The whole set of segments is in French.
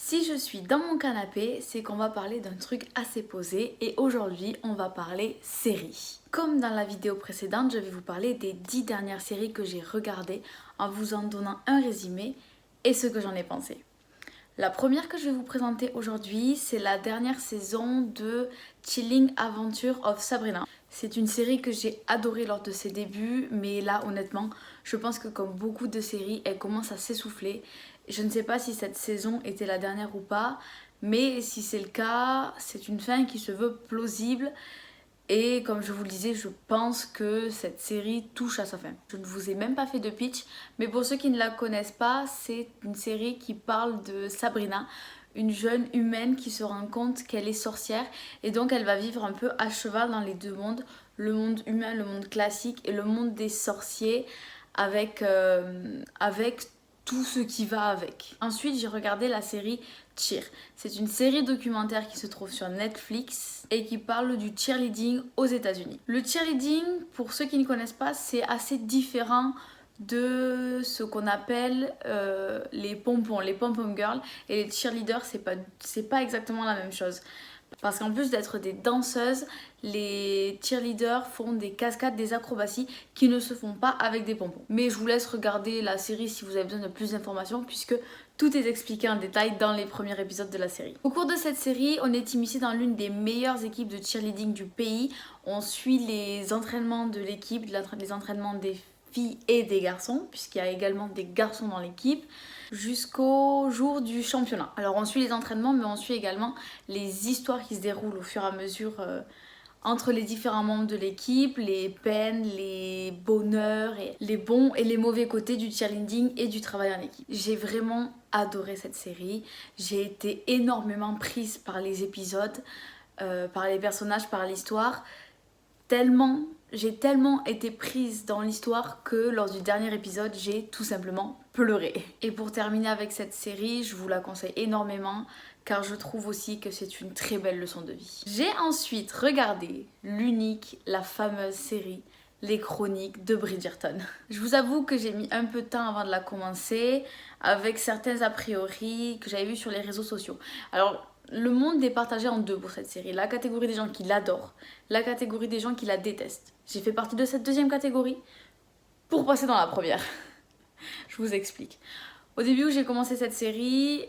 Si je suis dans mon canapé, c'est qu'on va parler d'un truc assez posé et aujourd'hui on va parler séries. Comme dans la vidéo précédente, je vais vous parler des 10 dernières séries que j'ai regardées en vous en donnant un résumé et ce que j'en ai pensé. La première que je vais vous présenter aujourd'hui, c'est la dernière saison de Chilling Adventures of Sabrina. C'est une série que j'ai adorée lors de ses débuts, mais là honnêtement, je pense que comme beaucoup de séries, elle commence à s'essouffler. Je ne sais pas si cette saison était la dernière ou pas, mais si c'est le cas, c'est une fin qui se veut plausible. Et comme je vous le disais, je pense que cette série touche à sa fin. Je ne vous ai même pas fait de pitch, mais pour ceux qui ne la connaissent pas, c'est une série qui parle de Sabrina, une jeune humaine qui se rend compte qu'elle est sorcière et donc elle va vivre un peu à cheval dans les deux mondes, le monde humain, le monde classique et le monde des sorciers avec tout ce qui va avec. Ensuite, j'ai regardé la série Cheer. C'est une série documentaire qui se trouve sur Netflix et qui parle du cheerleading aux États-Unis. Le cheerleading, pour ceux qui ne connaissent pas, c'est assez différent de ce qu'on appelle les pompons girls, et les cheerleaders, c'est pas exactement la même chose. Parce qu'en plus d'être des danseuses, les cheerleaders font des cascades, des acrobaties qui ne se font pas avec des pompons. Mais je vous laisse regarder la série si vous avez besoin de plus d'informations puisque tout est expliqué en détail dans les premiers épisodes de la série. Au cours de cette série, on est immiscé dans l'une des meilleures équipes de cheerleading du pays. On suit les entraînements de l'équipe, les entraînements des filles et des garçons, puisqu'il y a également des garçons dans l'équipe, jusqu'au jour du championnat. Alors on suit les entraînements, mais on suit également les histoires qui se déroulent au fur et à mesure entre les différents membres de l'équipe, les peines, les bonheurs, et les bons et les mauvais côtés du cheerleading et du travail en équipe. J'ai vraiment adoré cette série, j'ai été énormément prise par les épisodes, par les personnages, par l'histoire, j'ai tellement été prise dans l'histoire que lors du dernier épisode, j'ai tout simplement pleuré. Et pour terminer avec cette série, je vous la conseille énormément car je trouve aussi que c'est une très belle leçon de vie. J'ai ensuite regardé l'unique, la fameuse série Les Chroniques de Bridgerton. Je vous avoue que j'ai mis un peu de temps avant de la commencer avec certains a priori que j'avais vus sur les réseaux sociaux. Alors, le monde est partagé en deux pour cette série. La catégorie des gens qui l'adorent, la catégorie des gens qui la détestent. J'ai fait partie de cette deuxième catégorie pour passer dans la première. Je vous explique. Au début où j'ai commencé cette série,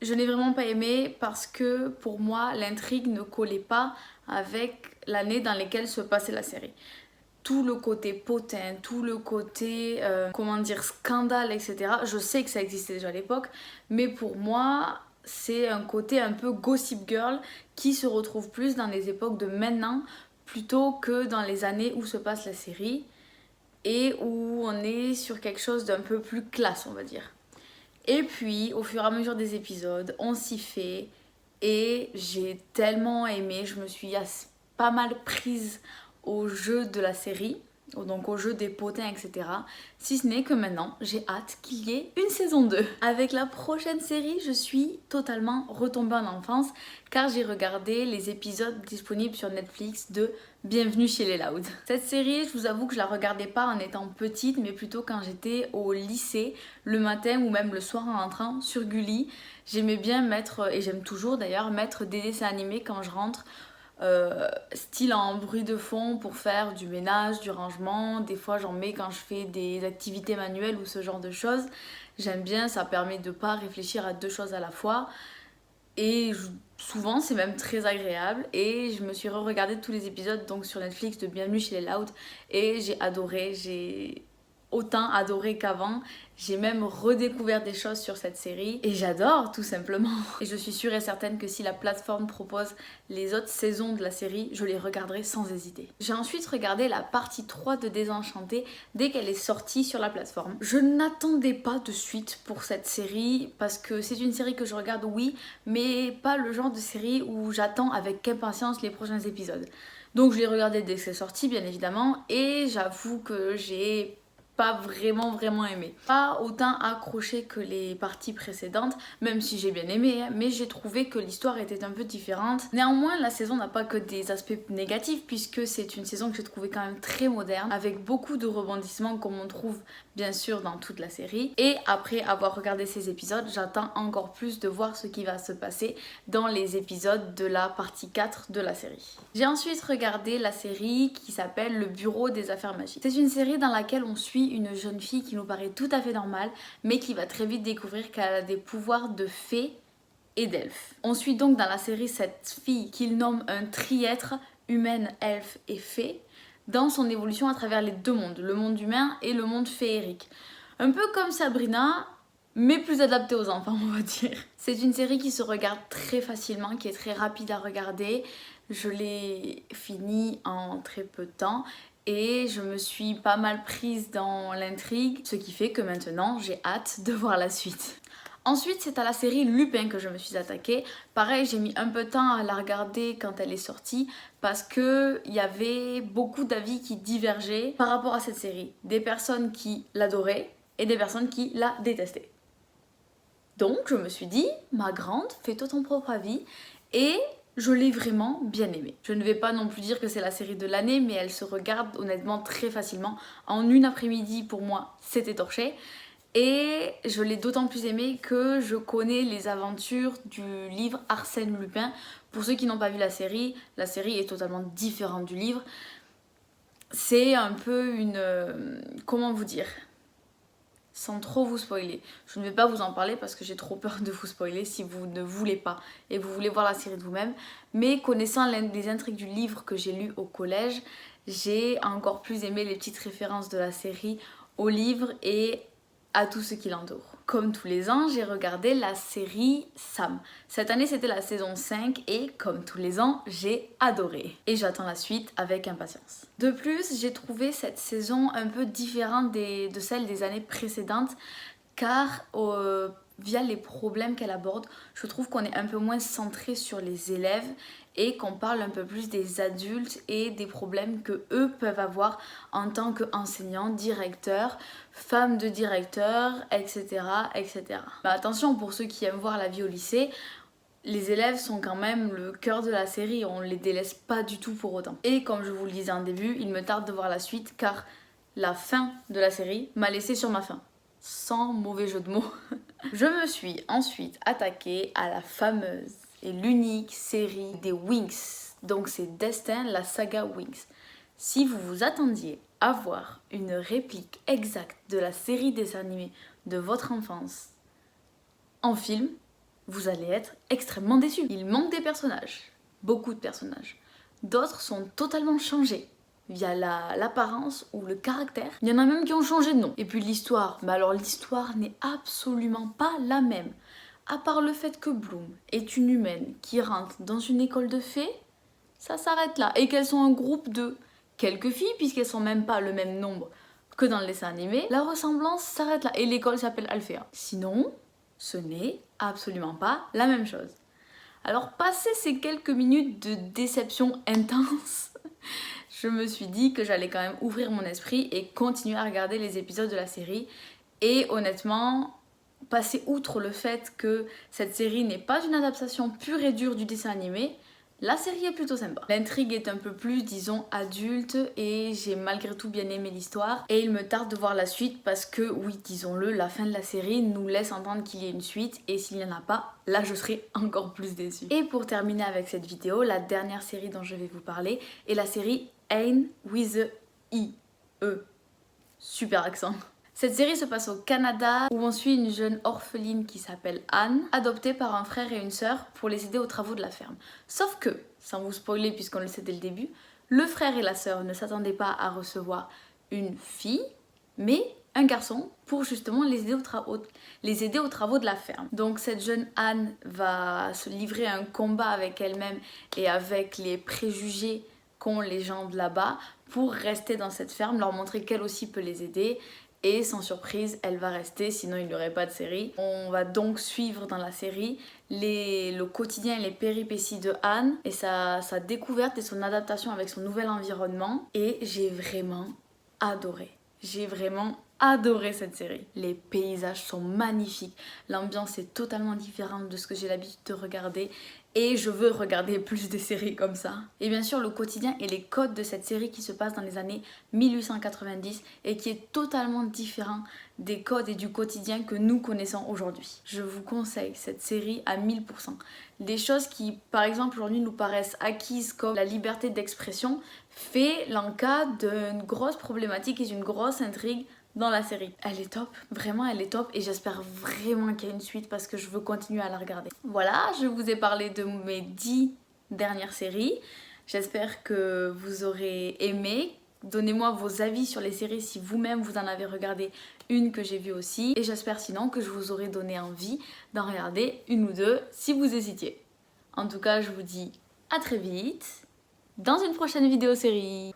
je n'ai vraiment pas aimé parce que pour moi, l'intrigue ne collait pas avec l'année dans laquelle se passait la série. Tout le côté potin, tout le côté, scandale, etc. Je sais que ça existait déjà à l'époque, mais pour moi, c'est un côté un peu gossip girl qui se retrouve plus dans les époques de maintenant plutôt que dans les années où se passe la série et où on est sur quelque chose d'un peu plus classe, on va dire. Et puis, au fur et à mesure des épisodes, on s'y fait et j'ai tellement aimé, je me suis pas mal prise au jeu de la série, donc au jeu des potins, etc. Si ce n'est que maintenant, j'ai hâte qu'il y ait une saison 2. Avec la prochaine série, je suis totalement retombée en enfance car j'ai regardé les épisodes disponibles sur Netflix de Bienvenue chez les Louds. Cette série, je vous avoue que je la regardais pas en étant petite, mais plutôt quand j'étais au lycée, le matin ou même le soir en rentrant sur Gulli. J'aimais bien mettre, et j'aime toujours d'ailleurs, mettre des dessins animés quand je rentre. Style en bruit de fond pour faire du ménage, du rangement. Des fois j'en mets quand je fais des activités manuelles ou ce genre de choses. J'aime bien, ça permet de pas réfléchir à deux choses à la fois. Et souvent c'est même très agréable. Et je me suis re-regardé tous les épisodes donc sur Netflix de Bienvenue chez les Louds. Et j'ai adoré, j'ai autant adoré qu'avant. J'ai même redécouvert des choses sur cette série et j'adore tout simplement. Et je suis sûre et certaine que si la plateforme propose les autres saisons de la série, je les regarderai sans hésiter. J'ai ensuite regardé la partie 3 de Désenchanté dès qu'elle est sortie sur la plateforme. Je n'attendais pas de suite pour cette série parce que c'est une série que je regarde, oui, mais pas le genre de série où j'attends avec impatience les prochains épisodes. Donc je l'ai regardé dès que c'est sorti bien évidemment et j'avoue que j'ai pas vraiment aimé. Pas autant accroché que les parties précédentes, même si j'ai bien aimé, hein, mais j'ai trouvé que l'histoire était un peu différente. Néanmoins, la saison n'a pas que des aspects négatifs, puisque c'est une saison que j'ai trouvée quand même très moderne, avec beaucoup de rebondissements comme on trouve bien sûr dans toute la série. Et après avoir regardé ces épisodes, j'attends encore plus de voir ce qui va se passer dans les épisodes de la partie 4 de la série. J'ai ensuite regardé la série qui s'appelle Le Bureau des Affaires Magiques. C'est une série dans laquelle on suit une jeune fille qui nous paraît tout à fait normale, mais qui va très vite découvrir qu'elle a des pouvoirs de fée et d'elfe. On suit donc dans la série cette fille qu'il nomme un triêtre, humaine, elfe et fée, dans son évolution à travers les deux mondes, le monde humain et le monde féerique. Un peu comme Sabrina, mais plus adaptée aux enfants, on va dire. C'est une série qui se regarde très facilement, qui est très rapide à regarder. Je l'ai finie en très peu de temps et je me suis pas mal prise dans l'intrigue, ce qui fait que maintenant j'ai hâte de voir la suite. Ensuite, c'est à la série Lupin que je me suis attaquée. Pareil, j'ai mis un peu de temps à la regarder quand elle est sortie parce qu'il y avait beaucoup d'avis qui divergeaient par rapport à cette série. Des personnes qui l'adoraient et des personnes qui la détestaient. Donc, je me suis dit, ma grande, fais-toi ton propre avis et je l'ai vraiment bien aimée. Je ne vais pas non plus dire que c'est la série de l'année, mais elle se regarde honnêtement très facilement. En une après-midi, pour moi, c'était torché. Et je l'ai d'autant plus aimée que je connais les aventures du livre Arsène Lupin. Pour ceux qui n'ont pas vu la série est totalement différente du livre. C'est un peu une... comment vous dire ? Sans trop vous spoiler. Je ne vais pas vous en parler parce que j'ai trop peur de vous spoiler si vous ne voulez pas et vous voulez voir la série de vous-même. Mais connaissant les intrigues du livre que j'ai lu au collège, j'ai encore plus aimé les petites références de la série au livre et à tout ce qui l'entoure. Comme tous les ans, j'ai regardé la série Sam. Cette année, c'était la saison 5 et comme tous les ans, j'ai adoré. Et j'attends la suite avec impatience. De plus, j'ai trouvé cette saison un peu différente de celle des années précédentes car via les problèmes qu'elle aborde, je trouve qu'on est un peu moins centré sur les élèves et qu'on parle un peu plus des adultes et des problèmes que eux peuvent avoir en tant qu'enseignants, directeurs, femmes de directeurs, etc. etc. Mais attention, pour ceux qui aiment voir la vie au lycée, les élèves sont quand même le cœur de la série, on les délaisse pas du tout pour autant. Et comme je vous le disais en début, il me tarde de voir la suite car la fin de la série m'a laissé sur ma faim. Sans mauvais jeu de mots. Je me suis ensuite attaquée à la fameuse et l'unique série des Winx. Donc c'est Destin, la saga Winx. Si vous vous attendiez à voir une réplique exacte de la série des animés de votre enfance en film, vous allez être extrêmement déçus. Il manque des personnages, beaucoup de personnages. D'autres sont totalement changés via l'apparence ou le caractère. Il y en a même qui ont changé de nom. Et puis l'histoire, bah alors l'histoire n'est absolument pas la même. À part le fait que Bloom est une humaine qui rentre dans une école de fées, ça s'arrête là. Et qu'elles sont un groupe de quelques filles, puisqu'elles sont même pas le même nombre que dans le dessin animé, la ressemblance s'arrête là. Et l'école s'appelle Alphéa. Sinon, ce n'est absolument pas la même chose. Alors, passé ces quelques minutes de déception intense, je me suis dit que j'allais quand même ouvrir mon esprit et continuer à regarder les épisodes de la série. Et honnêtement, passer outre le fait que cette série n'est pas une adaptation pure et dure du dessin animé, la série est plutôt sympa. L'intrigue est un peu plus, disons, adulte et j'ai malgré tout bien aimé l'histoire. Et il me tarde de voir la suite parce que, oui, disons-le, la fin de la série nous laisse entendre qu'il y ait une suite et s'il n'y en a pas, là je serai encore plus déçue. Et pour terminer avec cette vidéo, la dernière série dont je vais vous parler est la série Anne with a I-E. Super accent. Cette série se passe au Canada où on suit une jeune orpheline qui s'appelle Anne, adoptée par un frère et une sœur pour les aider aux travaux de la ferme. Sauf que, sans vous spoiler puisqu'on le sait dès le début, le frère et la sœur ne s'attendaient pas à recevoir une fille, mais un garçon pour justement les aider aux travaux de la ferme. Donc cette jeune Anne va se livrer à un combat avec elle-même et avec les préjugés qu'ont les gens de là-bas pour rester dans cette ferme, leur montrer qu'elle aussi peut les aider. Et sans surprise, elle va rester, sinon il n'y aurait pas de série. On va donc suivre dans la série le quotidien et les péripéties de Anne et sa découverte et son adaptation avec son nouvel environnement. Et j'ai vraiment adoré. J'ai vraiment adoré cette série. Les paysages sont magnifiques, l'ambiance est totalement différente de ce que j'ai l'habitude de regarder et je veux regarder plus de séries comme ça. Et bien sûr le quotidien et les codes de cette série qui se passe dans les années 1890 et qui est totalement différent des codes et du quotidien que nous connaissons aujourd'hui. Je vous conseille cette série à 1000%. Des choses qui par exemple aujourd'hui nous paraissent acquises comme la liberté d'expression fait l'en-cas d'une grosse problématique et d'une grosse intrigue dans la série. Elle est top, vraiment elle est top et j'espère vraiment qu'il y a une suite parce que je veux continuer à la regarder. Voilà, je vous ai parlé de mes 10 dernières séries. J'espère que vous aurez aimé. Donnez-moi vos avis sur les séries si vous-même vous en avez regardé une que j'ai vue aussi. Et j'espère sinon que je vous aurai donné envie d'en regarder une ou deux si vous hésitiez. En tout cas, je vous dis à très vite dans une prochaine vidéo série.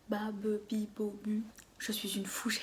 Babe, bibo, bu. Je suis une fougère.